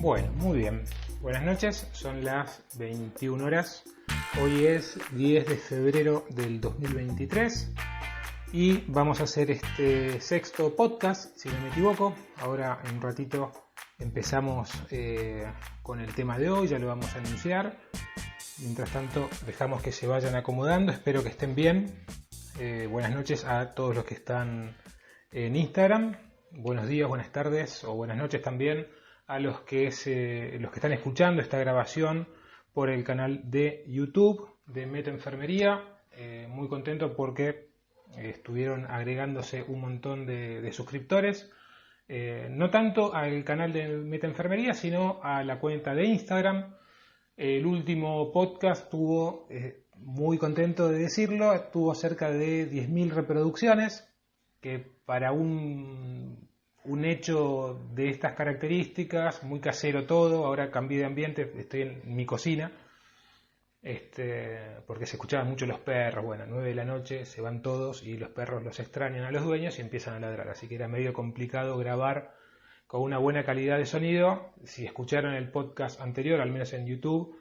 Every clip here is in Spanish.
Bueno, muy bien. Buenas noches, son las 21 horas. Hoy es 10 de febrero del 2023 y vamos a hacer este sexto podcast, si no me equivoco. Ahora en un ratito empezamos con el tema de hoy, ya lo vamos a anunciar. Mientras tanto, dejamos que se vayan acomodando, espero que estén bien. Buenas noches a todos los que están en Instagram. Buenos días, buenas tardes o buenas noches también a los que están escuchando esta grabación por el canal de YouTube de Meta Enfermería. Muy contento porque estuvieron agregándose un montón de suscriptores. No tanto al canal de Meta Enfermería, sino a la cuenta de Instagram. El último podcast tuvo, muy contento de decirlo, tuvo cerca de 10.000 reproducciones, que para un hecho de estas características, muy casero todo. Ahora cambié de ambiente, estoy en mi cocina, porque se escuchaban mucho los perros. Bueno, 9 de la noche se van todos y los perros los extrañan a los dueños y empiezan a ladrar, así que era medio complicado grabar con una buena calidad de sonido. Si escucharon el podcast anterior, al menos en YouTube,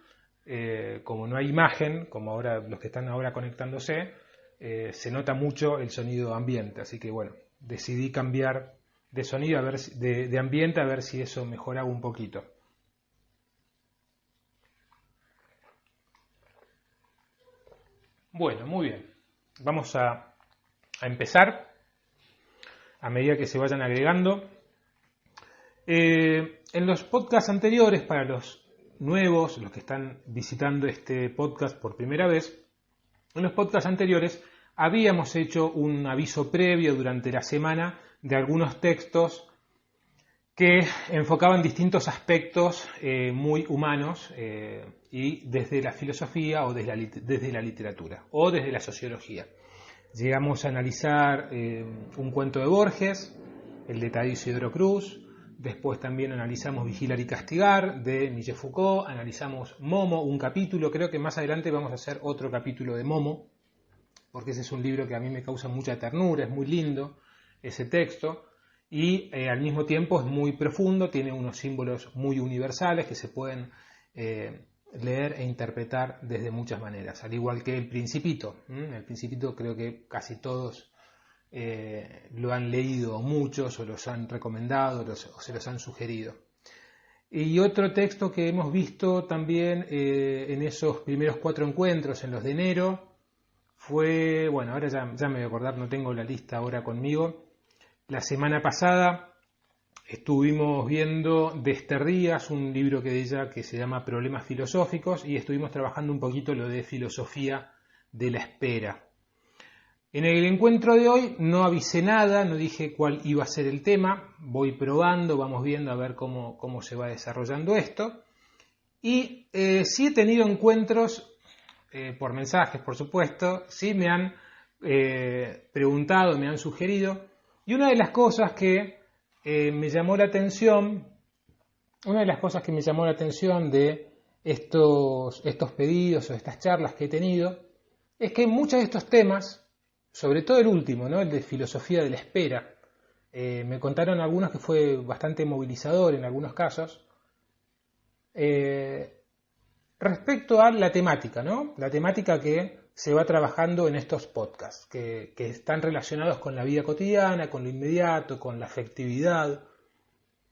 como no hay imagen, como ahora los que están ahora conectándose, se nota mucho el sonido ambiente, así que bueno, decidí cambiar de sonido, a ver de ambiente, a ver si eso mejoraba un poquito. Bueno, muy bien. Vamos a empezar a medida que se vayan agregando. En los podcasts anteriores, para los nuevos, los que están visitando este podcast por primera vez, en los podcasts anteriores habíamos hecho un aviso previo durante la semana de algunos textos que enfocaban distintos aspectos muy humanos y desde la filosofía o desde la literatura o desde la sociología. Llegamos a analizar un cuento de Borges, el de Tadeo Isidoro Cruz. Después también analizamos Vigilar y Castigar de Michel Foucault. Analizamos Momo, un capítulo. Creo que más adelante vamos a hacer otro capítulo de Momo, porque ese es un libro que a mí me causa mucha ternura. Es muy lindo ese texto y al mismo tiempo es muy profundo. Tiene unos símbolos muy universales que se pueden leer e interpretar desde muchas maneras. Al igual que El Principito. El Principito creo que casi todos lo han leído, muchos, o los han recomendado, o se los han sugerido. Y otro texto que hemos visto también en esos primeros 4 encuentros, en los de enero, fue, bueno, ahora ya me voy a acordar, no tengo la lista ahora conmigo. La semana pasada estuvimos viendo de Esther Díaz, un libro que de ella que se llama Problemas Filosóficos, y estuvimos trabajando un poquito lo de filosofía de la espera. En el encuentro de hoy no avisé nada, no dije cuál iba a ser el tema, voy probando, vamos viendo a ver cómo se va desarrollando esto. Y sí he tenido encuentros por mensajes, por supuesto, sí me han preguntado, me han sugerido, y una de las cosas que me llamó la atención, de estos pedidos o estas charlas que he tenido, es que muchos de estos temas, sobre todo el último, ¿no? El de filosofía de la espera, me contaron algunos que fue bastante movilizador en algunos casos, respecto a la temática, ¿no? La temática que se va trabajando en estos podcasts, que están relacionados con la vida cotidiana, con lo inmediato, con la afectividad,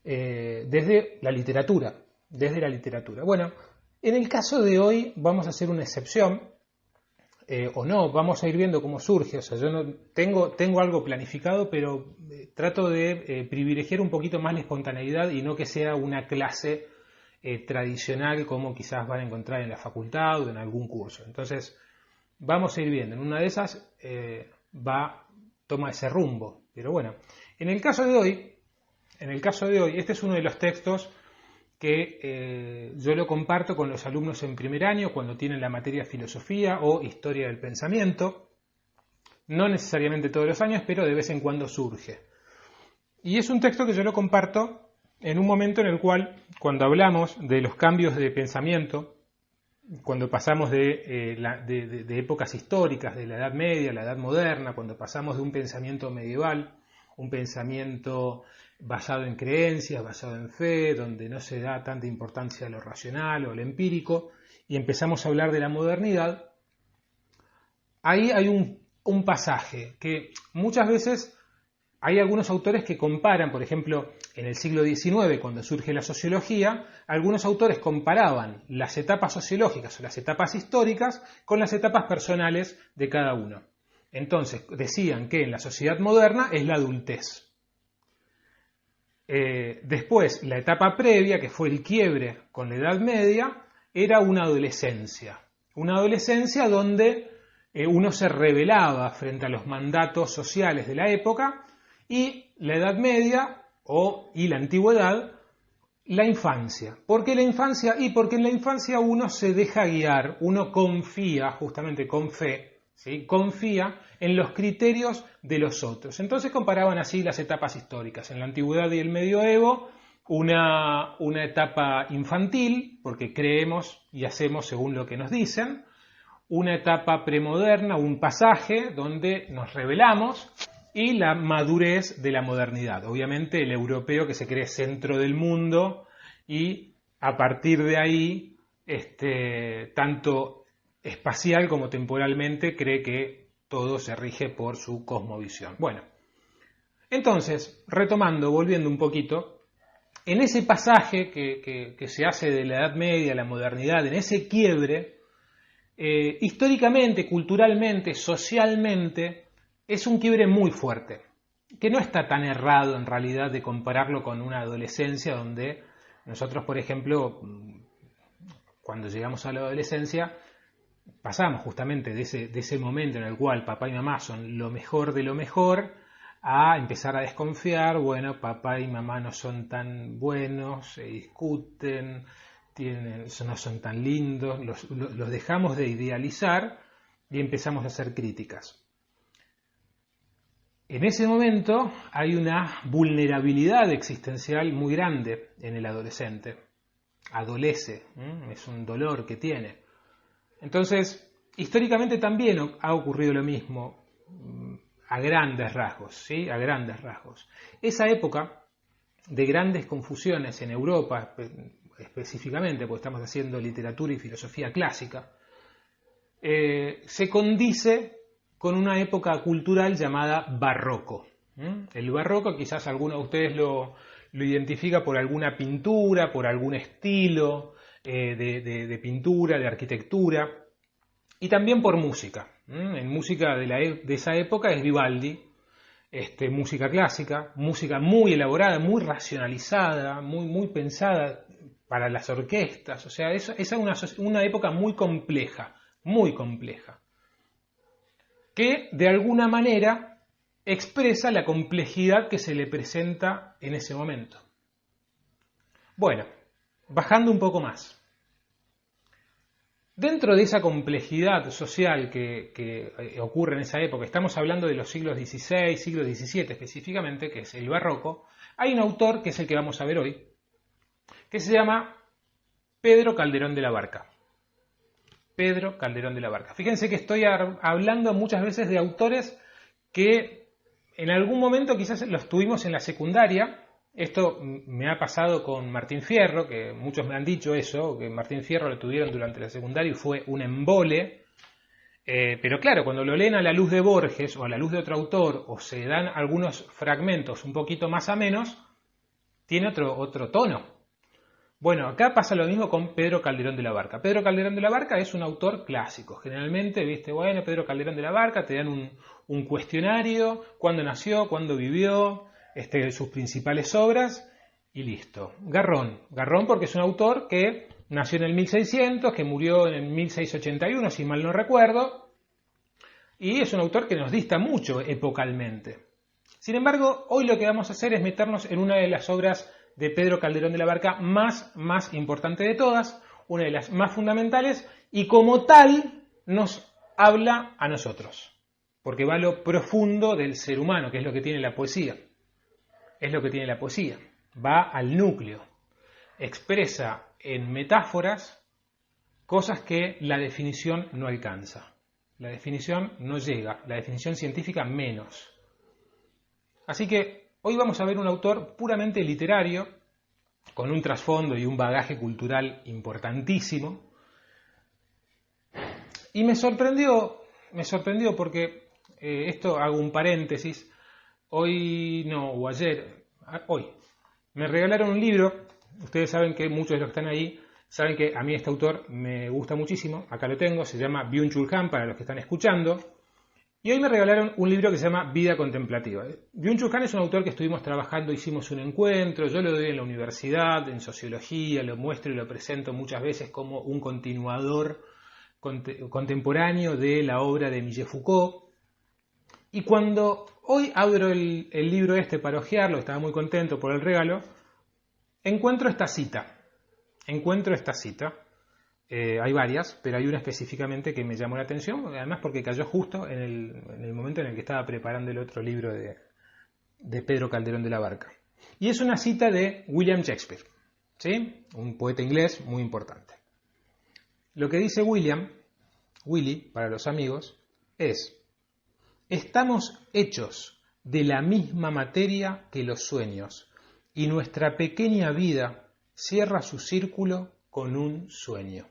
desde la literatura. Bueno, en el caso de hoy vamos a hacer una excepción, o no, vamos a ir viendo cómo surge. O sea, yo no tengo algo planificado, pero trato de privilegiar un poquito más la espontaneidad y no que sea una clase tradicional como quizás van a encontrar en la facultad o en algún curso. Entonces vamos a ir viendo, en una de esas toma ese rumbo. Pero bueno, en el caso de hoy, este es uno de los textos que yo lo comparto con los alumnos en primer año cuando tienen la materia filosofía o historia del pensamiento. No necesariamente todos los años, pero de vez en cuando surge. Y es un texto que yo lo comparto en un momento en el cual, cuando hablamos de los cambios de pensamiento, cuando pasamos de épocas históricas, de la Edad Media a la Edad Moderna, cuando pasamos de un pensamiento medieval, un pensamiento basado en creencias, basado en fe, donde no se da tanta importancia a lo racional o a lo empírico, y empezamos a hablar de la modernidad, ahí hay un pasaje que muchas veces hay algunos autores que comparan, por ejemplo, en el siglo XIX, cuando surge la sociología, algunos autores comparaban las etapas sociológicas o las etapas históricas con las etapas personales de cada uno. Entonces, decían que en la sociedad moderna es la adultez. Después, la etapa previa, que fue el quiebre con la Edad Media, era una adolescencia. Una adolescencia donde uno se rebelaba frente a los mandatos sociales de la época, y la Edad Media y la Antigüedad, la infancia. ¿Por qué la infancia? Y porque en la infancia uno se deja guiar, uno confía, justamente con fe, ¿sí? Confía en los criterios de los otros. Entonces comparaban así las etapas históricas. En la Antigüedad y el Medioevo, una etapa infantil, porque creemos y hacemos según lo que nos dicen, una etapa premoderna, un pasaje donde nos rebelamos, y la madurez de la modernidad. Obviamente el europeo que se cree centro del mundo y a partir de ahí, tanto espacial como temporalmente, cree que todo se rige por su cosmovisión. Bueno, entonces, retomando, volviendo un poquito, en ese pasaje que se hace de la Edad Media a la modernidad, en ese quiebre, históricamente, culturalmente, socialmente, es un quiebre muy fuerte, que no está tan errado en realidad de compararlo con una adolescencia donde nosotros, por ejemplo, cuando llegamos a la adolescencia, pasamos justamente de ese momento en el cual papá y mamá son lo mejor de lo mejor, a empezar a desconfiar, bueno, papá y mamá no son tan buenos, se discuten, no son tan lindos, los dejamos de idealizar y empezamos a hacer críticas. En ese momento hay una vulnerabilidad existencial muy grande en el adolescente. Adolece, es un dolor que tiene. Entonces, históricamente también ha ocurrido lo mismo, a grandes rasgos, ¿sí? A grandes rasgos. Esa época de grandes confusiones en Europa, específicamente, porque estamos haciendo literatura y filosofía clásica, se condice con una época cultural llamada barroco. El barroco, quizás alguno de ustedes lo identifica por alguna pintura, por algún estilo de pintura, de arquitectura, y también por música. En música de esa época es Vivaldi, música clásica, música muy elaborada, muy racionalizada, muy pensada para las orquestas. O sea, esa es una época muy compleja, que de alguna manera expresa la complejidad que se le presenta en ese momento. Bueno, bajando un poco más. Dentro de esa complejidad social que ocurre en esa época, estamos hablando de los siglos XVI, siglo XVII específicamente, que es el barroco, hay un autor que es el que vamos a ver hoy, que se llama Pedro Calderón de la Barca. Pedro Calderón de la Barca. Fíjense que estoy hablando muchas veces de autores que en algún momento quizás los tuvimos en la secundaria. Esto me ha pasado con Martín Fierro, que muchos me han dicho eso, que Martín Fierro lo tuvieron durante la secundaria y fue un embole. Pero claro, cuando lo leen a la luz de Borges o a la luz de otro autor, o se dan algunos fragmentos un poquito más amenos, tiene otro tono. Bueno, acá pasa lo mismo con Pedro Calderón de la Barca. Pedro Calderón de la Barca es un autor clásico. Generalmente, bueno, Pedro Calderón de la Barca, te dan un cuestionario, cuándo nació, cuándo vivió, sus principales obras, y listo. Garrón porque es un autor que nació en el 1600, que murió en el 1681, si mal no recuerdo, y es un autor que nos dista mucho epocalmente. Sin embargo, hoy lo que vamos a hacer es meternos en una de las obras de Pedro Calderón de la Barca más importante de todas, una de las más fundamentales, y como tal nos habla a nosotros, porque va a lo profundo del ser humano, que es lo que tiene la poesía. Va al núcleo, expresa en metáforas cosas que la definición no alcanza, la definición no llega, la definición científica menos. Así que hoy vamos a ver un autor puramente literario, con un trasfondo y un bagaje cultural importantísimo. Y me sorprendió porque, esto hago un paréntesis, hoy me regalaron un libro. Ustedes saben que muchos de los que están ahí saben que a mí este autor me gusta muchísimo. Acá lo tengo, se llama Byung-Chul Han para los que están escuchando. Y hoy me regalaron un libro que se llama Vida Contemplativa. Byung-Chul Han es un autor que estuvimos trabajando, hicimos un encuentro, yo lo doy en la universidad, en sociología, lo muestro y lo presento muchas veces como un continuador contemporáneo de la obra de Michel Foucault. Y cuando hoy abro el libro para hojearlo, estaba muy contento por el regalo, encuentro esta cita. Hay varias, pero hay una específicamente que me llamó la atención, además porque cayó justo en el momento en el que estaba preparando el otro libro de Pedro Calderón de la Barca. Y es una cita de William Shakespeare, ¿sí? Un poeta inglés muy importante. Lo que dice Willy, para los amigos, es: estamos hechos de la misma materia que los sueños, y nuestra pequeña vida cierra su círculo con un sueño.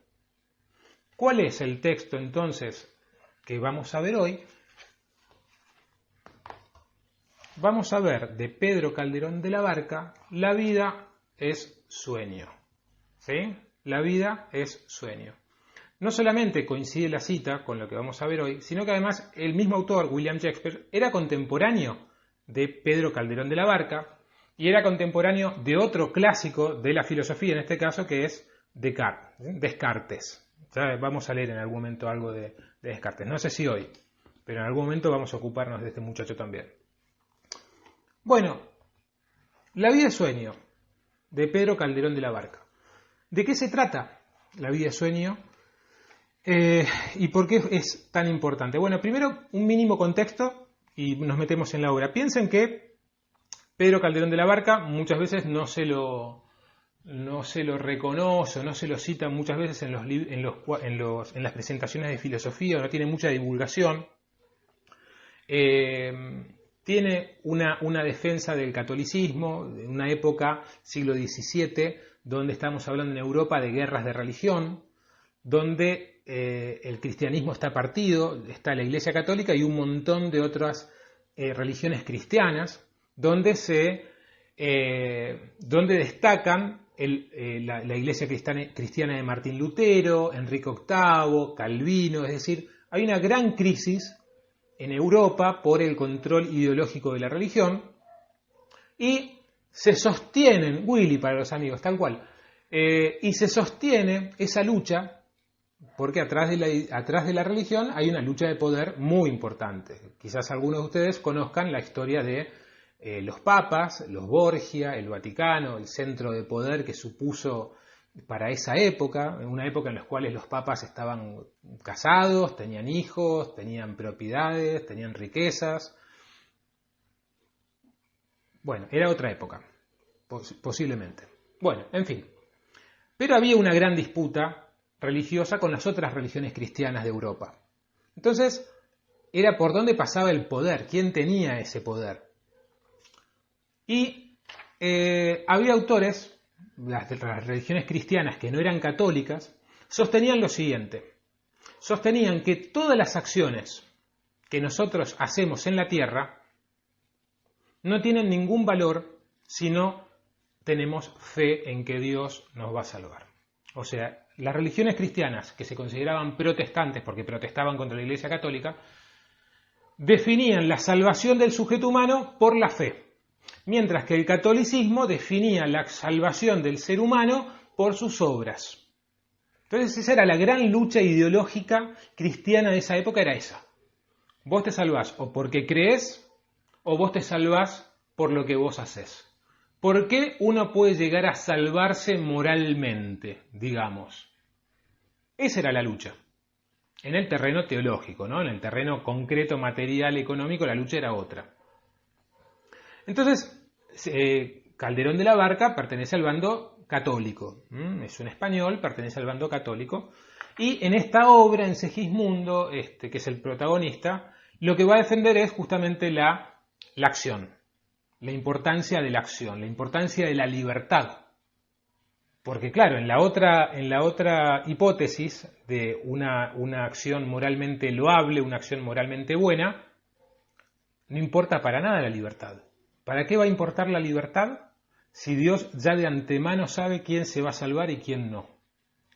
¿Cuál es el texto entonces que vamos a ver hoy? Vamos a ver de Pedro Calderón de la Barca, La vida es sueño. ¿Sí? La vida es sueño. No solamente coincide la cita con lo que vamos a ver hoy, sino que además el mismo autor, William Shakespeare, era contemporáneo de Pedro Calderón de la Barca y era contemporáneo de otro clásico de la filosofía, en este caso, que es Descartes. Ya vamos a leer en algún momento algo de Descartes. No sé si hoy, pero en algún momento vamos a ocuparnos de este muchacho también. Bueno, La vida es sueño, de Pedro Calderón de la Barca. ¿De qué se trata La vida es sueño? ¿Y por qué es tan importante? Bueno, primero un mínimo contexto y nos metemos en la obra. Piensen que Pedro Calderón de la Barca muchas veces no se lo reconoce, no se lo cita muchas veces en las presentaciones de filosofía, no tiene mucha divulgación. Tiene una defensa del catolicismo, de una época, siglo XVII, donde estamos hablando en Europa de guerras de religión, donde el cristianismo está partido, está la Iglesia Católica y un montón de otras religiones cristianas, donde destacan la Iglesia cristiana de Martín Lutero, Enrique VIII, Calvino. Es decir, hay una gran crisis en Europa por el control ideológico de la religión y se sostienen, Willy para los amigos, tal cual, y se sostiene esa lucha porque atrás de la religión hay una lucha de poder muy importante. Quizás algunos de ustedes conozcan la historia de los papas, los Borgia, el Vaticano, el centro de poder que supuso para esa época, una época en la cual los papas estaban casados, tenían hijos, tenían propiedades, tenían riquezas. Bueno, era otra época, posiblemente. Bueno, en fin. Pero había una gran disputa religiosa con las otras religiones cristianas de Europa. Entonces, era por dónde pasaba el poder, quién tenía ese poder. Y había autores, las religiones cristianas que no eran católicas, sostenían lo siguiente. Sostenían que todas las acciones que nosotros hacemos en la tierra no tienen ningún valor si no tenemos fe en que Dios nos va a salvar. O sea, las religiones cristianas que se consideraban protestantes porque protestaban contra la Iglesia Católica definían la salvación del sujeto humano por la fe, mientras que el catolicismo definía la salvación del ser humano por sus obras. Entonces esa era la gran lucha ideológica cristiana de esa época, era esa. Vos te salvás o porque crees o vos te salvás por lo que vos haces. ¿Por qué uno puede llegar a salvarse moralmente, digamos? Esa era la lucha. En el terreno teológico, ¿no? En el terreno concreto, material, económico, la lucha era otra. Entonces, Calderón de la Barca pertenece al bando católico. Es un español, pertenece al bando católico. Y en esta obra, en Segismundo, que es el protagonista, lo que va a defender es justamente la acción. la importancia de la acción, la importancia de la libertad. Porque claro, en la otra hipótesis de una acción moralmente loable, una acción moralmente buena, no importa para nada la libertad. ¿Para qué va a importar la libertad si Dios ya de antemano sabe quién se va a salvar y quién no?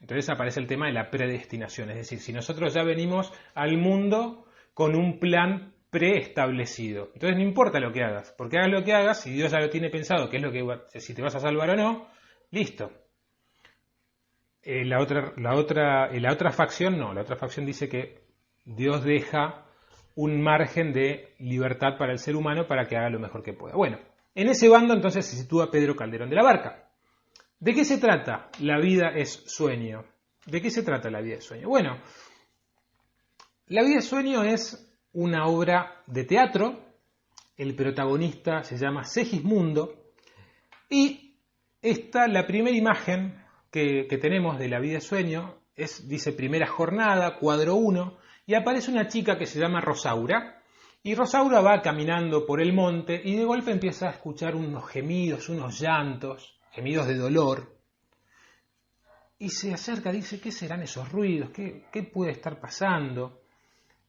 Entonces aparece el tema de la predestinación, es decir, si nosotros ya venimos al mundo con un plan preestablecido, entonces no importa lo que hagas, porque hagas lo que hagas, si Dios ya lo tiene pensado, qué es lo que si te vas a salvar o no, listo. La otra facción no, la otra facción dice que Dios deja un margen de libertad para el ser humano para que haga lo mejor que pueda. Bueno, en ese bando entonces se sitúa Pedro Calderón de la Barca. ¿De qué se trata? La vida es sueño. ¿De qué se trata la vida es sueño? Bueno, la vida es sueño es una obra de teatro. El protagonista se llama Segismundo y la primera imagen que tenemos de la vida es sueño dice primera jornada, cuadro 1, y aparece una chica que se llama Rosaura, y Rosaura va caminando por el monte y de golpe empieza a escuchar unos gemidos, unos llantos, gemidos de dolor, y se acerca, dice, ¿qué serán esos ruidos? ¿Qué puede estar pasando?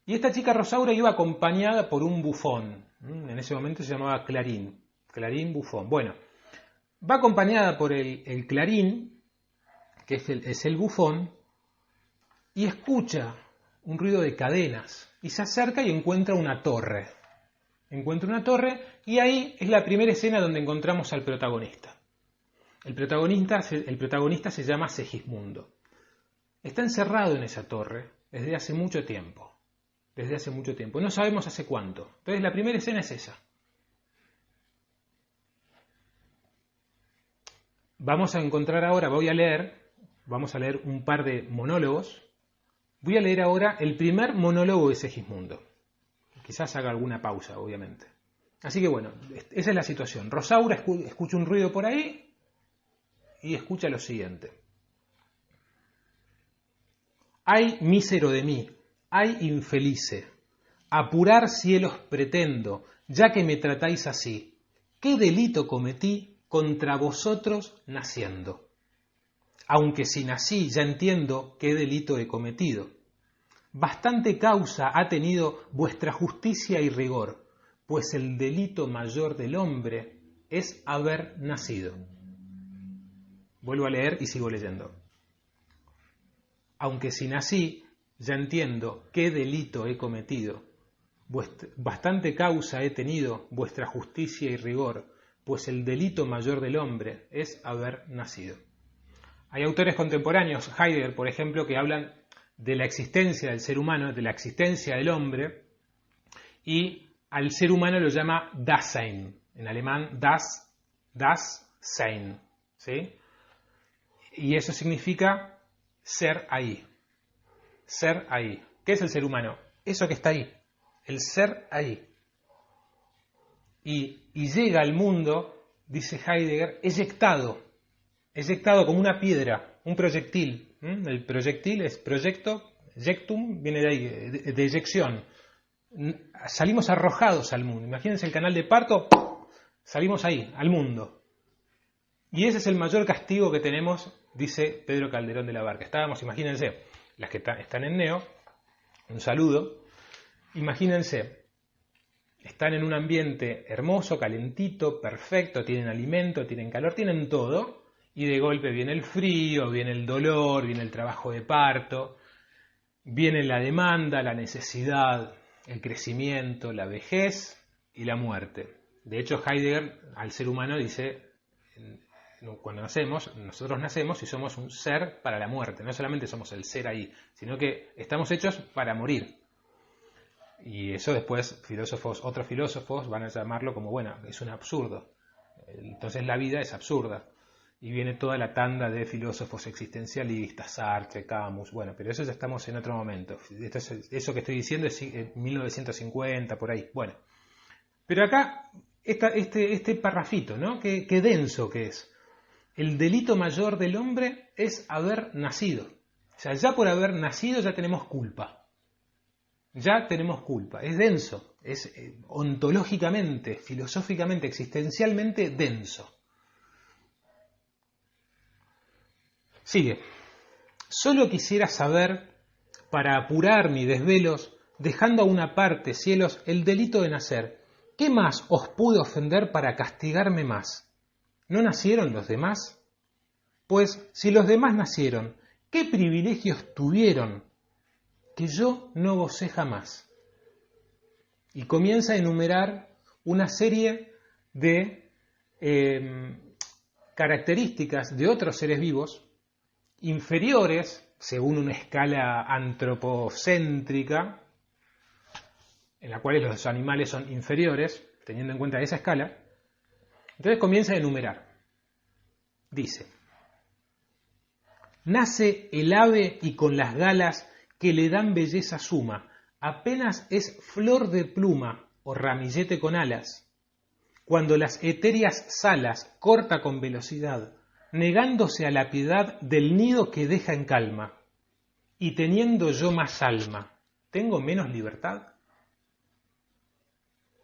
Y esta chica Rosaura iba acompañada por un bufón, en ese momento se llamaba Clarín Bufón. Bueno, va acompañada por el Clarín, que es el bufón, y escucha un ruido de cadenas, y se acerca y encuentra una torre. Y ahí es la primera escena donde encontramos al protagonista. El protagonista se llama Segismundo. Está encerrado en esa torre desde hace mucho tiempo. No sabemos hace cuánto. Entonces la primera escena es esa. Vamos a encontrar ahora, vamos a leer un par de monólogos. Voy a leer ahora el primer monólogo de Segismundo. Quizás haga alguna pausa, obviamente. Así que bueno, esa es la situación. Rosaura escucha un ruido por ahí y escucha lo siguiente. Ay, mísero de mí, ay, infelice, apurar cielos pretendo, ya que me tratáis así. ¿Qué delito cometí contra vosotros naciendo? Aunque si nací ya entiendo qué delito he cometido. Bastante causa ha tenido vuestra justicia y rigor, pues el delito mayor del hombre es haber nacido. Vuelvo a leer y sigo leyendo. Aunque si nací, ya entiendo qué delito he cometido. Bastante causa he tenido vuestra justicia y rigor, pues el delito mayor del hombre es haber nacido. Hay autores contemporáneos, Heidegger, por ejemplo, que hablan de la existencia del ser humano, de la existencia del hombre, y al ser humano lo llama Dasein, en alemán das Sein, ¿sí? Y eso significa ser ahí. Ser ahí. ¿Qué es el ser humano? Eso que está ahí. El ser ahí. Y llega al mundo, dice Heidegger, eyectado como una piedra, un proyectil. El proyectil es yectum viene de ahí, de eyección. Salimos arrojados al mundo. Imagínense el canal de parto, salimos ahí, al mundo. Y ese es el mayor castigo que tenemos, dice Pedro Calderón de la Barca. Imagínense, las que están en Neo, un saludo, imagínense, están en un ambiente hermoso, calentito, perfecto, tienen alimento, tienen calor, tienen todo, y de golpe viene el frío, viene el dolor, viene el trabajo de parto, viene la demanda, la necesidad, el crecimiento, la vejez y la muerte. De hecho, Heidegger al ser humano dice, cuando nosotros nacemos y somos un ser para la muerte. No solamente somos el ser ahí, sino que estamos hechos para morir. Y eso después otros filósofos van a llamarlo como, bueno, es un absurdo. Entonces la vida es absurda. Y viene toda la tanda de filósofos existencialistas, Sartre, Camus, bueno, pero eso ya estamos en otro momento. Eso que estoy diciendo es 1950, por ahí. Bueno, pero acá este parrafito, ¿no? Qué denso que es. El delito mayor del hombre es haber nacido. O sea, ya por haber nacido ya tenemos culpa. Es denso, es ontológicamente, filosóficamente, existencialmente denso. Sigue. Solo quisiera saber, para apurar mis desvelos, dejando a una parte, cielos, el delito de nacer, ¿qué más os pude ofender para castigarme más? ¿No nacieron los demás? Pues si los demás nacieron, ¿qué privilegios tuvieron que yo no gocé jamás? Y comienza a enumerar una serie de características de otros seres vivos inferiores, según una escala antropocéntrica, en la cual los animales son inferiores, teniendo en cuenta esa escala. Entonces comienza a enumerar. Dice: nace el ave y con las galas que le dan belleza suma, apenas es flor de pluma o ramillete con alas. Cuando las etéreas salas corta con velocidad, negándose a la piedad del nido que deja en calma, y teniendo yo más alma, ¿tengo menos libertad?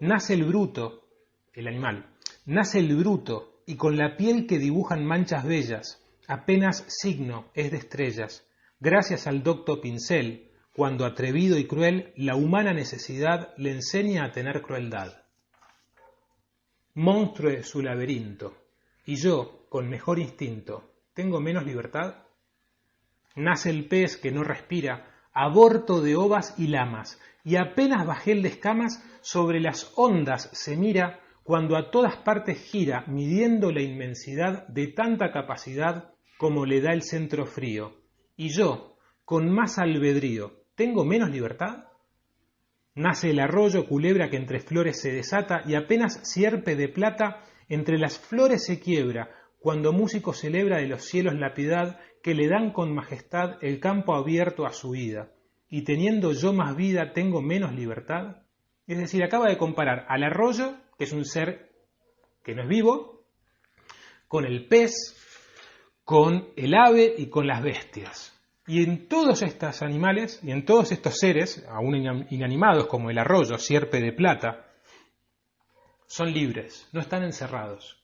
Nace el bruto, el animal, nace el bruto, y con la piel que dibujan manchas bellas, apenas signo es de estrellas, gracias al docto pincel, cuando atrevido y cruel, la humana necesidad le enseña a tener crueldad. Monstruo es su laberinto, y yo, con mejor instinto, ¿tengo menos libertad? Nace el pez que no respira, aborto de ovas y lamas, y apenas bajel de escamas sobre las ondas se mira, cuando a todas partes gira, midiendo la inmensidad de tanta capacidad como le da el centro frío. Y yo, con más albedrío, ¿tengo menos libertad? Nace el arroyo culebra que entre flores se desata, y apenas sierpe de plata entre las flores se quiebra, cuando músico celebra de los cielos la piedad que le dan con majestad el campo abierto a su vida. Y teniendo yo más vida, ¿tengo menos libertad? Es decir, acaba de comparar al arroyo, que es un ser que no es vivo, con el pez, con el ave y con las bestias. Y en todos estos animales y en todos estos seres, aún inanimados como el arroyo, sierpe de plata, son libres, no están encerrados.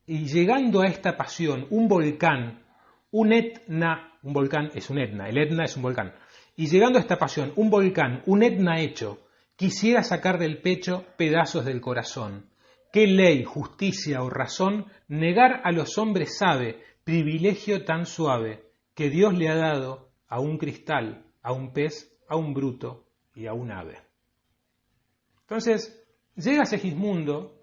Y llegando a esta pasión, un volcán, un Etna, un volcán es un Etna, el Etna es un volcán, y llegando a esta pasión, un volcán, un Etna hecho, quisiera sacar del pecho pedazos del corazón. ¿Qué ley, justicia o razón negar a los hombres sabe, privilegio tan suave, que Dios le ha dado a un cristal, a un pez, a un bruto y a un ave? Entonces, llega Segismundo,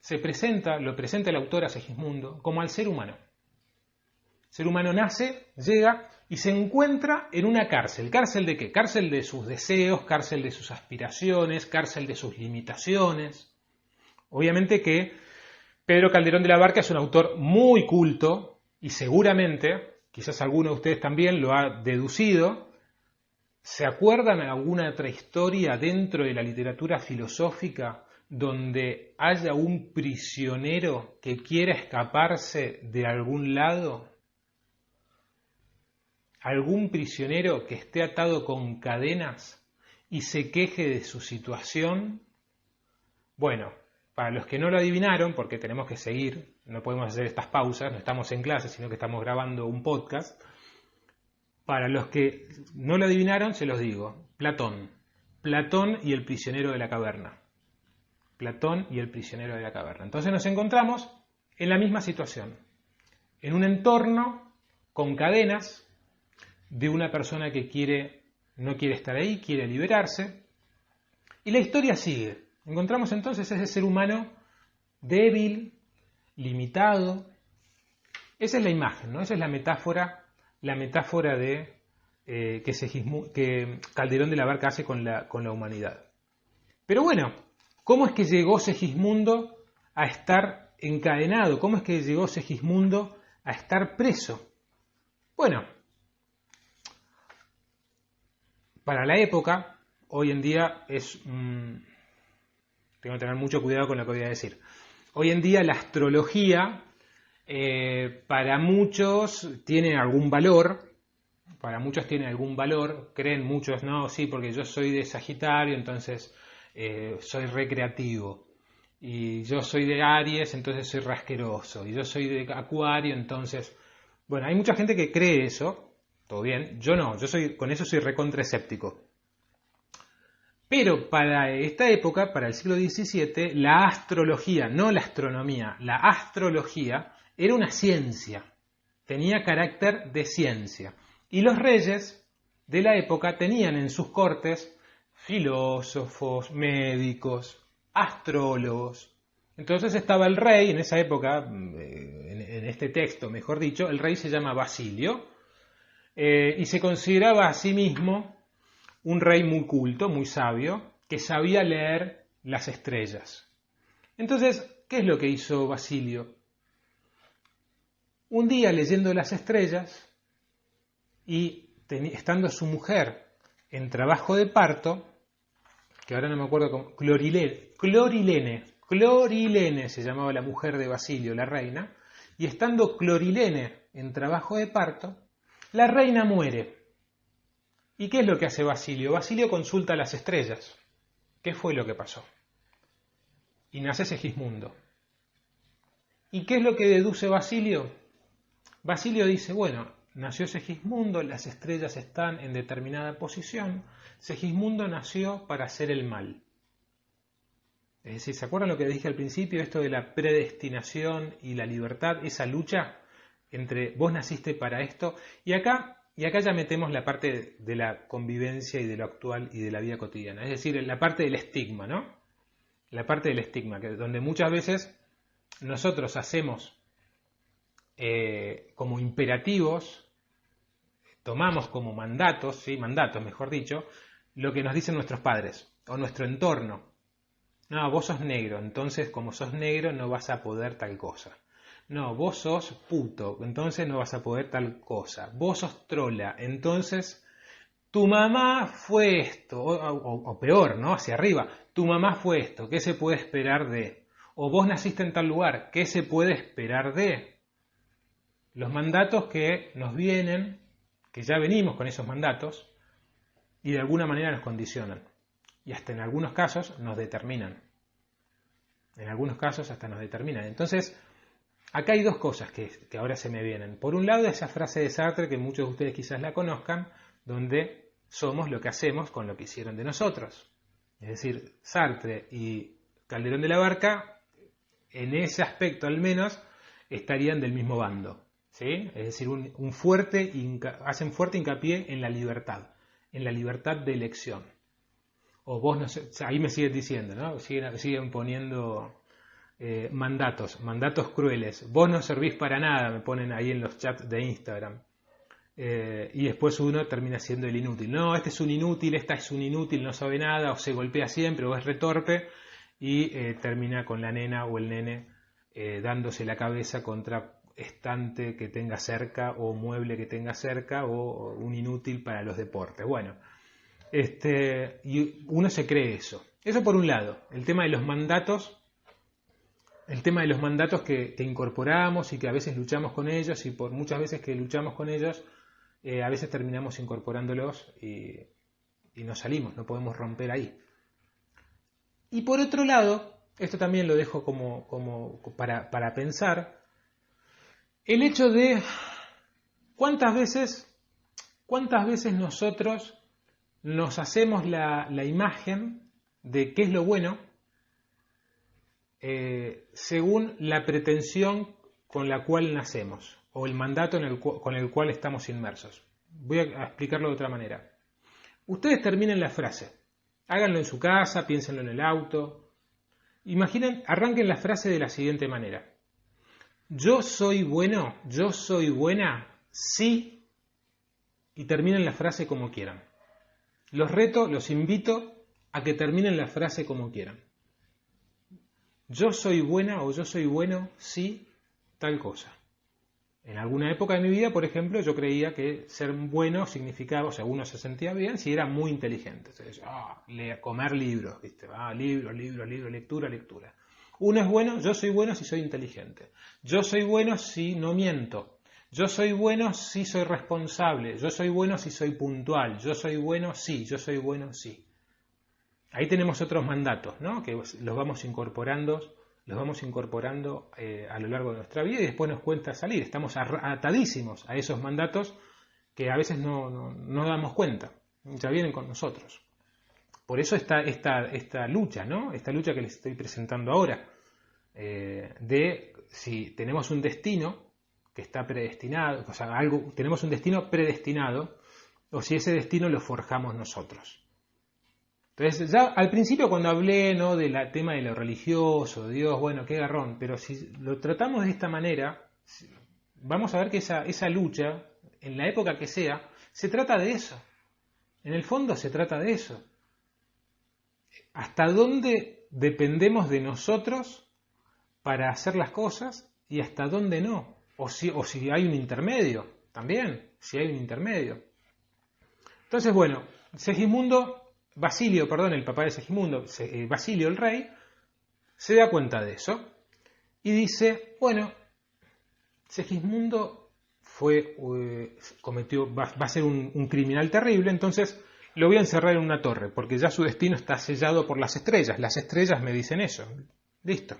lo presenta el autor a Segismundo como al ser humano. El ser humano nace, llega y se encuentra en una cárcel. ¿Cárcel de qué? Cárcel de sus deseos, cárcel de sus aspiraciones, cárcel de sus limitaciones. Obviamente que Pedro Calderón de la Barca es un autor muy culto y seguramente, quizás alguno de ustedes también lo ha deducido, ¿se acuerdan de alguna otra historia dentro de la literatura filosófica donde haya un prisionero que quiera escaparse de algún lado? ¿Algún prisionero que esté atado con cadenas y se queje de su situación? Bueno, para los que no lo adivinaron, porque tenemos que seguir, no podemos hacer estas pausas, no estamos en clase, sino que estamos grabando un podcast. Para los que no lo adivinaron, se los digo. Platón y el prisionero de la caverna. Platón y el prisionero de la caverna. Entonces nos encontramos en la misma situación, en un entorno con cadenas de una persona que no quiere estar ahí, quiere liberarse, y la historia sigue. Encontramos entonces ese ser humano débil, limitado. Esa es la imagen, ¿no? Esa es la metáfora de que Calderón de la Barca hace con la humanidad. Pero bueno, ¿cómo es que llegó Segismundo a estar encadenado? ¿Cómo es que llegó Segismundo a estar preso? Bueno, para la época, hoy en día tengo que tener mucho cuidado con lo que voy a decir. Hoy en día la astrología para muchos tiene algún valor, para muchos tiene algún valor, creen muchos, no, sí, porque yo soy de Sagitario, entonces soy recreativo, y yo soy de Aries, entonces soy rasqueroso, y yo soy de Acuario, entonces, bueno, hay mucha gente que cree eso, todo bien, yo no, con eso soy recontra escéptico. Pero para esta época, para el siglo XVII, la astrología, no la astronomía, la astrología era una ciencia, tenía carácter de ciencia. Y los reyes de la época tenían en sus cortes filósofos, médicos, astrólogos. Entonces estaba el rey, en esa época, en este texto, mejor dicho, el rey se llama Basilio, y se consideraba a sí mismo un rey muy culto, muy sabio, que sabía leer las estrellas. Entonces, ¿qué es lo que hizo Basilio? Un día leyendo las estrellas y estando su mujer en trabajo de parto, que ahora no me acuerdo cómo, Clorilene se llamaba la mujer de Basilio, la reina, y estando Clorilene en trabajo de parto, la reina muere. ¿Y qué es lo que hace Basilio? Basilio consulta las estrellas. ¿Qué fue lo que pasó? Y nace Segismundo. ¿Y qué es lo que deduce Basilio? Basilio dice, bueno, nació Segismundo, las estrellas están en determinada posición, Segismundo nació para hacer el mal. Es decir, ¿se acuerdan lo que dije al principio? Esto de la predestinación y la libertad, esa lucha entre vos naciste para esto, y acá ya metemos la parte de la convivencia y de lo actual y de la vida cotidiana. Es decir, la parte del estigma, ¿no? La parte del estigma, donde muchas veces nosotros hacemos como imperativos, tomamos como mandatos, ¿sí? Mandatos, mejor dicho, lo que nos dicen nuestros padres o nuestro entorno. No, vos sos negro, entonces como sos negro no vas a poder tal cosa. No, vos sos puto, entonces no vas a poder tal cosa. Vos sos trola, entonces tu mamá fue esto, o peor, ¿no? Hacia arriba, tu mamá fue esto, ¿qué se puede esperar de? O vos naciste en tal lugar, ¿qué se puede esperar de? Los mandatos que nos vienen, que ya venimos con esos mandatos, y de alguna manera nos condicionan. Y hasta en algunos casos nos determinan. En algunos casos hasta nos determinan. Entonces, acá hay dos cosas que ahora se me vienen. Por un lado, esa frase de Sartre, que muchos de ustedes quizás la conozcan, donde somos lo que hacemos con lo que hicieron de nosotros. Es decir, Sartre y Calderón de la Barca, en ese aspecto al menos, estarían del mismo bando. ¿Sí? Es decir, hacen fuerte hincapié en la libertad de elección. O vos, no sé, ahí me siguen diciendo, ¿no? Siguen poniendo mandatos crueles. Vos no servís para nada, me ponen ahí en los chats de Instagram. Y después uno termina siendo el inútil. No, este es un inútil, esta es un inútil, no sabe nada, o se golpea siempre, o es retorpe, y termina con la nena o el nene dándose la cabeza contra estante que tenga cerca, o mueble que tenga cerca, o un inútil para los deportes. Bueno, y uno se cree eso. Eso por un lado, el tema de los mandatos que incorporamos y que a veces luchamos con ellos, y por muchas veces que luchamos con ellos, a veces terminamos incorporándolos y nos salimos, no podemos romper ahí. Y por otro lado, esto también lo dejo como para pensar, el hecho de cuántas veces nosotros nos hacemos la imagen de qué es lo bueno, según la pretensión con la cual nacemos o el mandato con el cual estamos inmersos. Voy a explicarlo de otra manera. Ustedes terminen la frase, háganlo en su casa, piénsenlo en el auto. Arranquen la frase de la siguiente manera: yo soy buena si, y terminen la frase como quieran. Los invito a que terminen la frase como quieran. Yo soy buena o yo soy bueno si tal cosa. En alguna época de mi vida, por ejemplo, yo creía que ser bueno significaba, o sea, uno se sentía bien si era muy inteligente. Entonces, comer libros, ¿viste? Libros, lectura. Uno es bueno, yo soy bueno si soy inteligente. Yo soy bueno si no miento. Yo soy bueno si soy responsable, yo soy bueno si soy puntual, yo soy bueno si, yo soy bueno si. Ahí tenemos otros mandatos, ¿no? Que los vamos incorporando a lo largo de nuestra vida y después nos cuesta salir. Estamos atadísimos a esos mandatos que a veces no damos cuenta, ya vienen con nosotros. Por eso está esta lucha, ¿no? Esta lucha que les estoy presentando ahora, de si tenemos un destino que está predestinado, o sea, tenemos un destino predestinado, o si ese destino lo forjamos nosotros. Entonces, ya al principio cuando hablé, ¿no?, del tema de lo religioso, Dios, bueno, qué garrón, pero si lo tratamos de esta manera, vamos a ver que esa lucha, en la época que sea, se trata de eso. En el fondo se trata de eso. ¿Hasta dónde dependemos de nosotros para hacer las cosas y hasta dónde no? O si hay un intermedio, también, si hay un intermedio. Entonces, bueno, Basilio, el papá de Segismundo, Basilio el rey, se da cuenta de eso y dice, bueno, Segismundo va a ser un criminal terrible, entonces lo voy a encerrar en una torre, porque ya su destino está sellado por las estrellas me dicen eso, listo.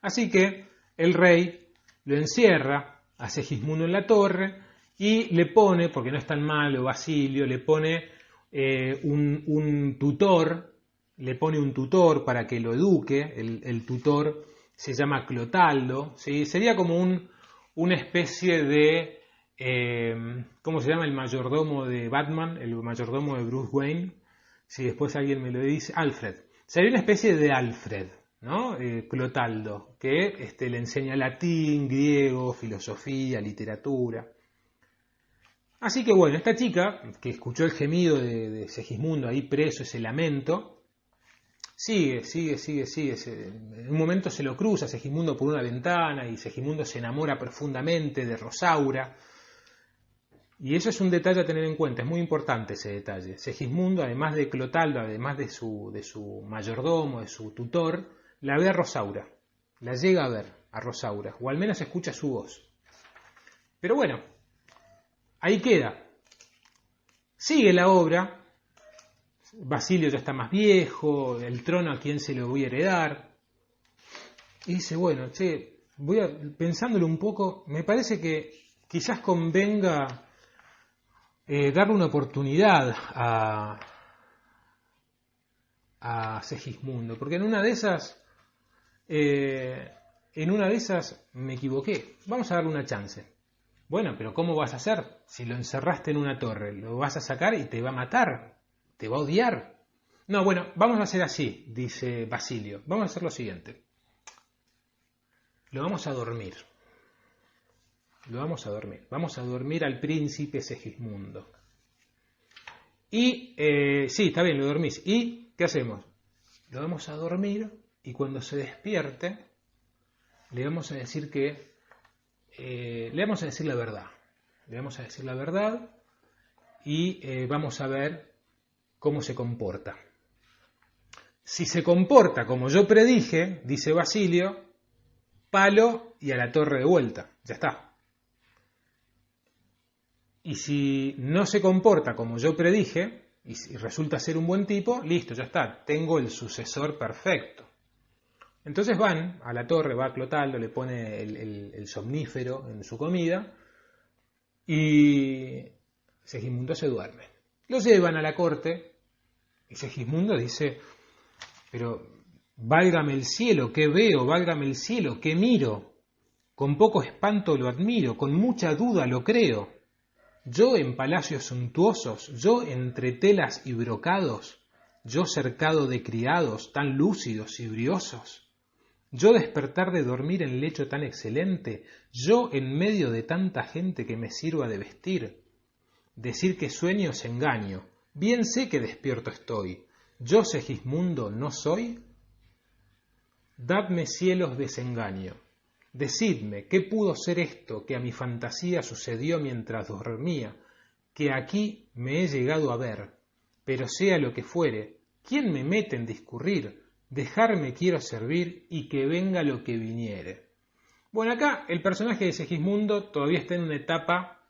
Así que el rey lo encierra a Segismundo en la torre y le pone, porque no es tan malo Basilio, le pone un tutor para que lo eduque. El tutor se llama Clotaldo, ¿sí? Sería como una especie de ¿cómo se llama el mayordomo de Batman? El mayordomo de Bruce Wayne, si después alguien me lo dice, Alfred. Sería una especie de Alfred, ¿no? Clotaldo, que le enseña latín, griego, filosofía, literatura. Así que bueno, esta chica, que escuchó el gemido de Segismundo ahí preso, ese lamento, sigue. En un momento se lo cruza Segismundo por una ventana y Segismundo se enamora profundamente de Rosaura. Y eso es un detalle a tener en cuenta, es muy importante ese detalle. Segismundo, además de Clotaldo, además de su mayordomo, de su tutor, la ve a Rosaura, la llega a ver a Rosaura, o al menos escucha su voz. Pero bueno, ahí queda. Sigue la obra. Basilio ya está más viejo, el trono a quién se lo voy a heredar. Y dice, bueno, pensándolo un poco, me parece que quizás convenga darle una oportunidad a Segismundo, porque en una de esas me equivoqué. Vamos a darle una chance. Bueno, pero ¿cómo vas a hacer? Si lo encerraste en una torre, lo vas a sacar y te va a matar, te va a odiar. No, bueno, vamos a hacer así, dice Basilio. Vamos a hacer lo siguiente. Lo vamos a dormir. Vamos a dormir al príncipe Segismundo. Y, sí, está bien, lo dormís. ¿Y qué hacemos? Lo vamos a dormir y cuando se despierte, le vamos a decir le vamos a decir la verdad. Le vamos a decir la verdad y vamos a ver cómo se comporta. Si se comporta como yo predije, dice Basilio, palo y a la torre de vuelta. Ya está. Y si no se comporta como yo predije, y si resulta ser un buen tipo, listo, ya está. Tengo el sucesor perfecto. Entonces van a la torre, va Clotaldo, le pone el somnífero en su comida y Segismundo se duerme. Lo llevan a la corte y Segismundo dice, pero válgame el cielo, ¿qué veo? Válgame el cielo, ¿qué miro? Con poco espanto lo admiro, con mucha duda lo creo. Yo en palacios suntuosos, yo entre telas y brocados, yo cercado de criados tan lúcidos y briosos. Yo despertar de dormir en lecho tan excelente, yo en medio de tanta gente que me sirva de vestir. Decir que sueño es engaño, bien sé que despierto estoy. ¿Yo Segismundo no soy? Dadme cielos desengaño. Decidme, ¿qué pudo ser esto que a mi fantasía sucedió mientras dormía, que aquí me he llegado a ver? Pero sea lo que fuere, ¿quién me mete en discurrir? Dejarme quiero servir y que venga lo que viniere. Bueno, acá el personaje de Segismundo todavía está en una etapa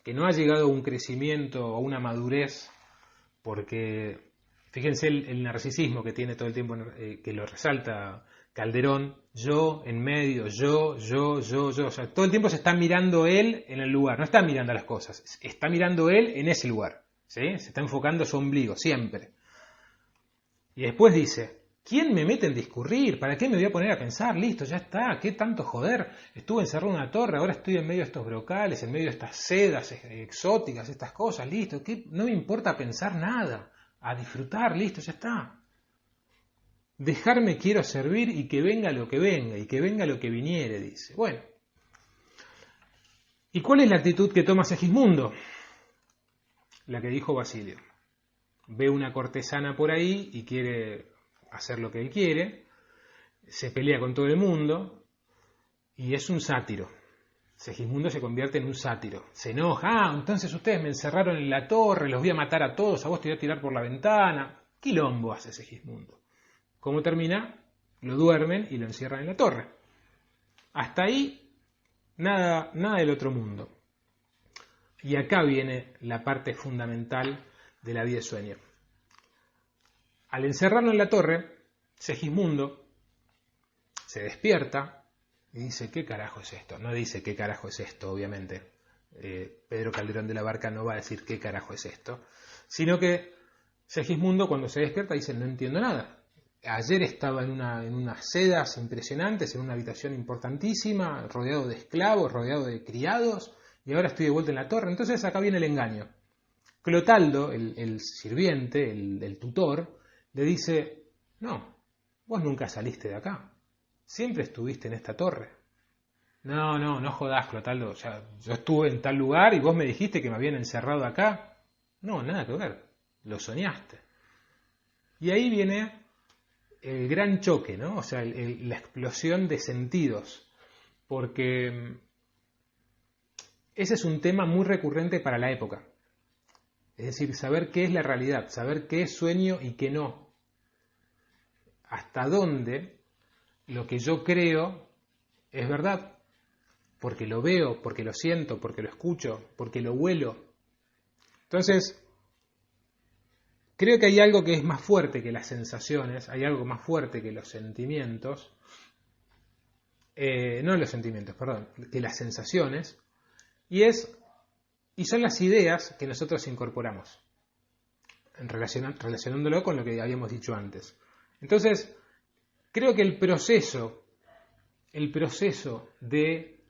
que no ha llegado a un crecimiento o a una madurez, porque fíjense el narcisismo que tiene todo el tiempo, que lo resalta Calderón, yo en medio, yo, o sea, todo el tiempo se está mirando él en el lugar, no está mirando a las cosas, está mirando él en ese lugar, ¿sí? Se está enfocando su ombligo, siempre. Y después dice, ¿quién me mete en discurrir? ¿Para qué me voy a poner a pensar? Listo, ya está, ¿qué tanto joder? Estuve encerrado en una torre, ahora estoy en medio de estos brocales, en medio de estas sedas exóticas, estas cosas, listo, ¿qué? No me importa pensar nada, a disfrutar, listo, ya está. Dejarme quiero servir y que venga lo que venga, y que venga lo que viniere, dice. Bueno, ¿y cuál es la actitud que toma Segismundo? La que dijo Basilio. Ve una cortesana por ahí y quiere hacer lo que él quiere, se pelea con todo el mundo y es un sátiro. Segismundo se convierte en un sátiro. Se enoja, entonces ustedes me encerraron en la torre, los voy a matar a todos, a vos te voy a tirar por la ventana. Quilombo hace Segismundo. ¿Cómo termina? Lo duermen y lo encierran en la torre. Hasta ahí, nada del otro mundo. Y acá viene la parte fundamental de la vida de sueño. Al encerrarlo en la torre, Segismundo se despierta y dice, ¿qué carajo es esto? No dice qué carajo es esto, obviamente. Pedro Calderón de la Barca no va a decir qué carajo es esto, sino que Segismundo cuando se despierta dice, no entiendo nada. Ayer estaba en unas sedas impresionantes, en una habitación importantísima, rodeado de esclavos, rodeado de criados, y ahora estoy de vuelta en la torre. Entonces acá viene el engaño. Clotaldo, el sirviente, el tutor, le dice, no, vos nunca saliste de acá, siempre estuviste en esta torre. No jodás, Clotaldo, o sea, yo estuve en tal lugar y vos me dijiste que me habían encerrado acá. No, nada que ver, lo soñaste. Y ahí viene el gran choque, ¿no? O sea, la explosión de sentidos, porque ese es un tema muy recurrente para la época. Es decir, saber qué es la realidad, saber qué es sueño y qué no. Hasta dónde lo que yo creo es verdad, porque lo veo, porque lo siento, porque lo escucho, porque lo huelo. Entonces, creo que hay algo que es más fuerte que las sensaciones, hay algo más fuerte que los sentimientos, no los sentimientos, perdón, que las sensaciones, y son las ideas que nosotros incorporamos, relacionándolo con lo que habíamos dicho antes. Entonces, creo que el proceso de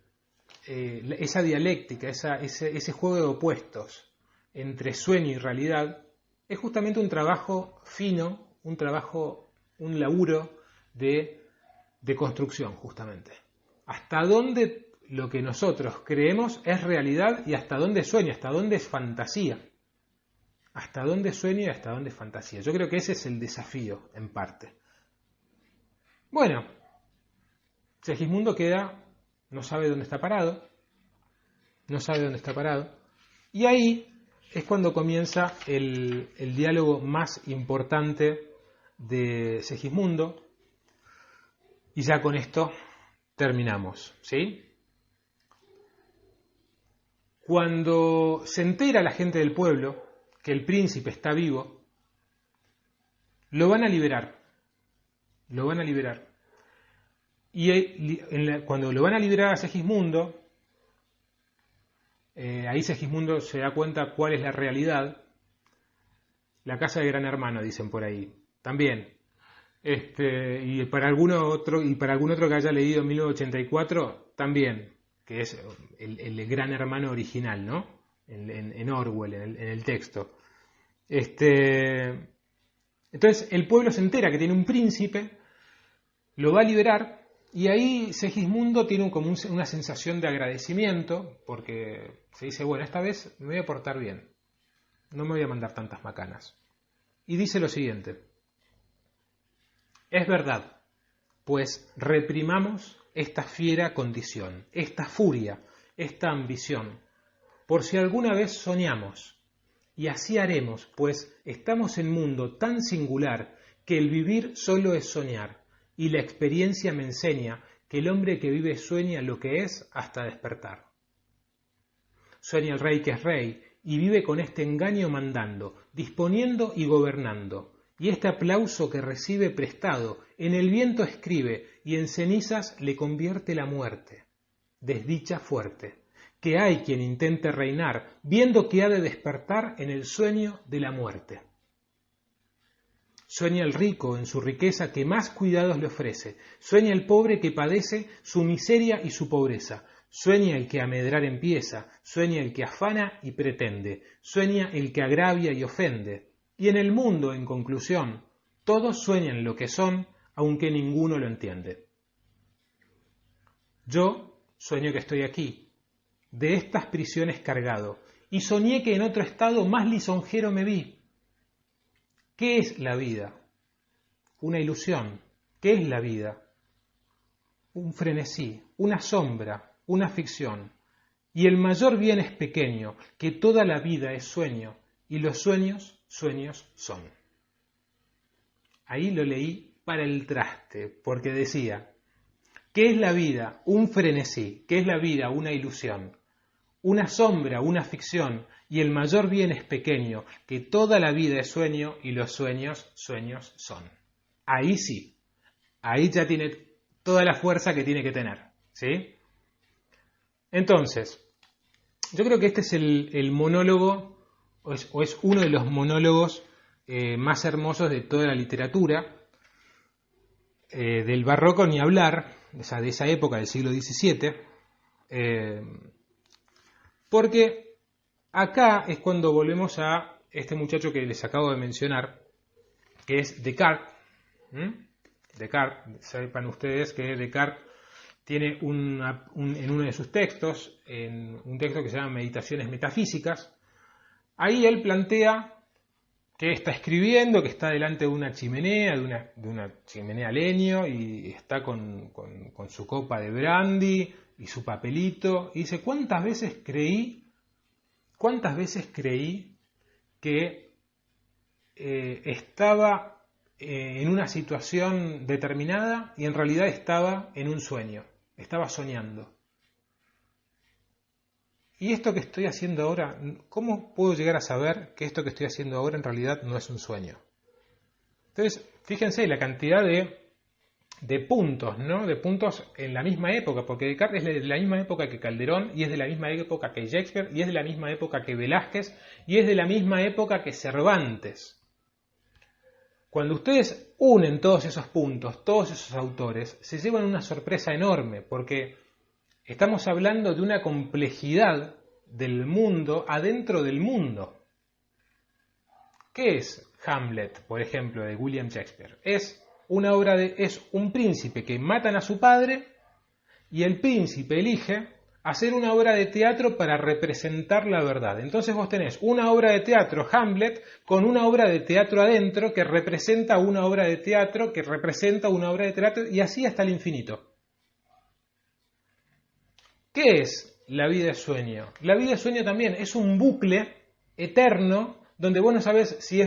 esa dialéctica, ese juego de opuestos entre sueño y realidad, es justamente un trabajo fino, un laburo de construcción, justamente. Hasta dónde lo que nosotros creemos es realidad y hasta dónde sueño, hasta dónde es fantasía. Hasta dónde sueño y hasta dónde es fantasía. Yo creo que ese es el desafío, en parte. Bueno, Segismundo no sabe dónde está parado, y ahí es cuando comienza el diálogo más importante de Segismundo, y ya con esto terminamos, ¿sí? Cuando se entera la gente del pueblo que el príncipe está vivo, lo van a liberar. Y cuando lo van a liberar a Segismundo, ahí Segismundo se da cuenta cuál es la realidad. La casa de Gran Hermano, dicen por ahí. También. Y para algún otro que haya leído en 1984, también, que es el Gran Hermano original, ¿no? En Orwell, en el texto. Entonces el pueblo se entera que tiene un príncipe, lo va a liberar, y ahí Segismundo tiene como una sensación de agradecimiento, porque se dice, bueno, esta vez me voy a portar bien, no me voy a mandar tantas macanas. Y dice lo siguiente: es verdad, pues reprimamos esta fiera condición, esta furia, esta ambición, por si alguna vez soñamos, y así haremos, pues estamos en mundo tan singular que el vivir solo es soñar, y la experiencia me enseña que el hombre que vive sueña lo que es hasta despertar. Sueña el rey que es rey y vive con este engaño mandando, disponiendo y gobernando. Y este aplauso que recibe prestado, en el viento escribe y en cenizas le convierte la muerte. Desdicha fuerte, que hay quien intente reinar, viendo que ha de despertar en el sueño de la muerte. Sueña el rico en su riqueza que más cuidados le ofrece. Sueña el pobre que padece su miseria y su pobreza. Sueña el que a medrar empieza. Sueña el que afana y pretende. Sueña el que agravia y ofende. Y en el mundo, en conclusión, todos sueñan lo que son, aunque ninguno lo entiende. Yo sueño que estoy aquí, de estas prisiones cargado, y soñé que en otro estado más lisonjero me vi. ¿Qué es la vida? Una ilusión. ¿Qué es la vida? Un frenesí, una sombra, una ficción. Y el mayor bien es pequeño, que toda la vida es sueño, y los sueños, sueños son. Ahí lo leí para el traste, porque decía, ¿qué es la vida? Un frenesí. ¿Qué es la vida? Una ilusión. Una sombra, una ficción, y el mayor bien es pequeño, que toda la vida es sueño y los sueños, sueños son. Ahí sí, ahí ya tiene toda la fuerza que tiene que tener, ¿sí? Entonces, yo creo que este es el monólogo, o es uno de los monólogos más hermosos de toda la literatura, del barroco ni hablar, de esa época del siglo XVII, porque acá es cuando volvemos a este muchacho que les acabo de mencionar, que es Descartes. Descartes, sepan ustedes que Descartes tiene en uno de sus textos, en un texto que se llama Meditaciones Metafísicas, ahí él plantea que está escribiendo, que está delante de una chimenea, de una chimenea a leño, y está con su copa de brandy y su papelito, y dice, ¿cuántas veces creí que estaba en una situación determinada y en realidad estaba en un sueño, estaba soñando? ¿Y esto que estoy haciendo ahora, cómo puedo llegar a saber que esto que estoy haciendo ahora en realidad no es un sueño? Entonces, fíjense la cantidad de puntos, ¿no? De puntos en la misma época, porque Descartes es de la misma época que Calderón, y es de la misma época que Shakespeare, y es de la misma época que Velázquez, y es de la misma época que Cervantes. Cuando ustedes unen todos esos puntos, todos esos autores, se llevan una sorpresa enorme, porque estamos hablando de una complejidad del mundo adentro del mundo. ¿Qué es Hamlet, por ejemplo, de William Shakespeare? Es un príncipe que matan a su padre y el príncipe elige hacer una obra de teatro para representar la verdad. Entonces vos tenés una obra de teatro, Hamlet, con una obra de teatro adentro que representa una obra de teatro, que representa una obra de teatro, y así hasta el infinito. ¿Qué es la vida de sueño? La vida de sueño también es un bucle eterno donde vos no sabés si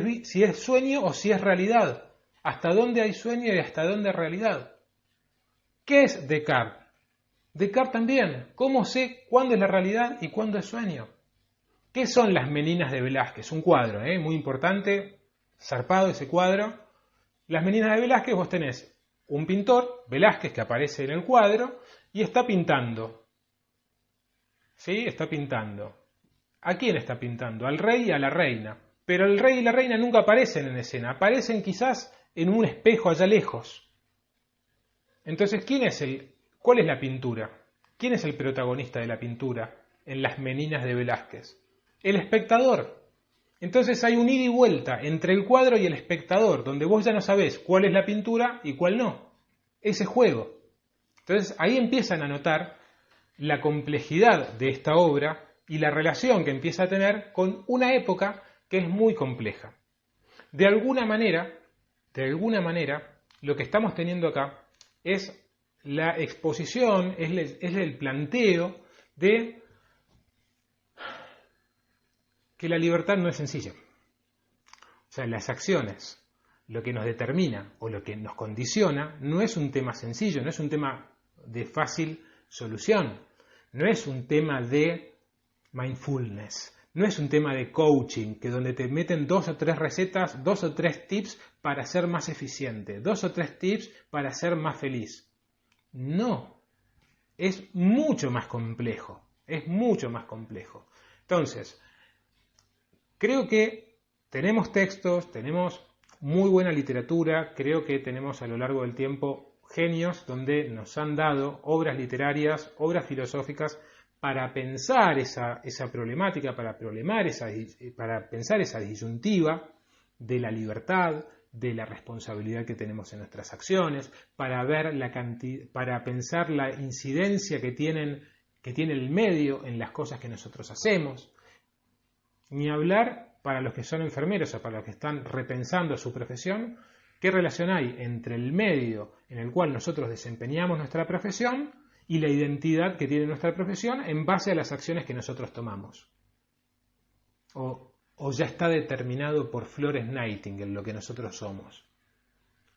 es sueño o si es realidad. ¿Hasta dónde hay sueño y hasta dónde hay realidad? ¿Qué es Descartes? Descartes también. ¿Cómo sé cuándo es la realidad y cuándo es sueño? ¿Qué son las Meninas de Velázquez? Un cuadro, muy importante, zarpado ese cuadro. Las Meninas de Velázquez, vos tenés un pintor, Velázquez, que aparece en el cuadro, y está pintando. ¿Sí? Está pintando. ¿A quién está pintando? Al rey y a la reina. Pero el rey y la reina nunca aparecen en escena, aparecen quizás en un espejo allá lejos. Entonces, ¿cuál es la pintura? ¿Quién es el protagonista de la pintura en Las Meninas de Velázquez? El espectador. Entonces hay un ida y vuelta entre el cuadro y el espectador, donde vos ya no sabés cuál es la pintura y cuál no. Ese juego. Entonces ahí empiezan a notar la complejidad de esta obra y la relación que empieza a tener con una época que es muy compleja. De alguna manera, lo que estamos teniendo acá es la exposición, es el planteo de que la libertad no es sencilla. O sea, las acciones, lo que nos determina o lo que nos condiciona, no es un tema sencillo, no es un tema de fácil solución. No es un tema de mindfulness. No es un tema de coaching, que donde te meten 2 o 3 recetas, 2 o 3 tips para ser más eficiente, 2 o 3 tips para ser más feliz. No, es mucho más complejo, es mucho más complejo. Entonces, creo que tenemos textos, tenemos muy buena literatura, creo que tenemos a lo largo del tiempo genios donde nos han dado obras literarias, obras filosóficas, para pensar esa problemática, para pensar esa disyuntiva de la libertad, de la responsabilidad que tenemos en nuestras acciones, para ver para pensar la incidencia que tiene el medio en las cosas que nosotros hacemos. Ni hablar para los que son enfermeros o para los que están repensando su profesión, qué relación hay entre el medio en el cual nosotros desempeñamos nuestra profesión y la identidad que tiene nuestra profesión en base a las acciones que nosotros tomamos. O ya está determinado por Florence Nightingale lo que nosotros somos.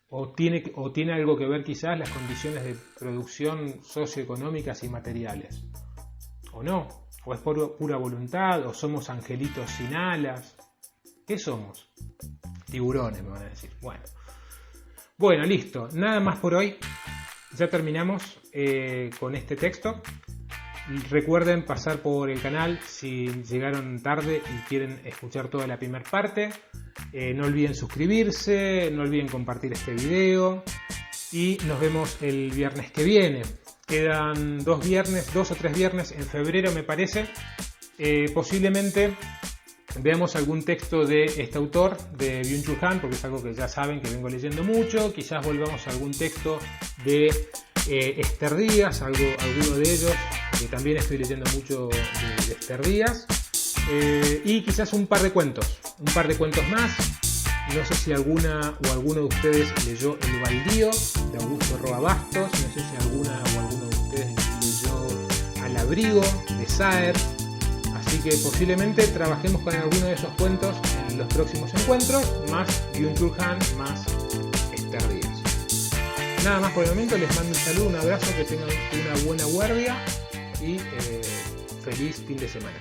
O tiene algo que ver quizás las condiciones de producción socioeconómicas y materiales. O no. O es por pura voluntad, o somos angelitos sin alas. ¿Qué somos? Tiburones, me van a decir. Bueno, listo. Nada más por hoy. Ya terminamos con este texto. Recuerden pasar por el canal si llegaron tarde y quieren escuchar toda la primera parte. No olviden suscribirse, no olviden compartir este video y nos vemos el viernes que viene. Quedan 2 o 3 viernes en febrero, me parece. Posiblemente veamos algún texto de este autor, de Byung-Chul Han, porque es algo que ya saben que vengo leyendo mucho. Quizás volvamos a algún texto de Esther Díaz, alguno de ellos, que también estoy leyendo mucho de Esther Díaz. Y quizás un par de cuentos más. No sé si alguno de ustedes leyó El baldío, de Augusto Roa Bastos. No sé si alguno de ustedes leyó Al abrigo, de Saer. Así que posiblemente trabajemos con alguno de esos cuentos en los próximos encuentros, más Byung-Chul Han, más Esther Díaz. Nada más por el momento, les mando un saludo, un abrazo, que tengan una buena guardia y feliz fin de semana.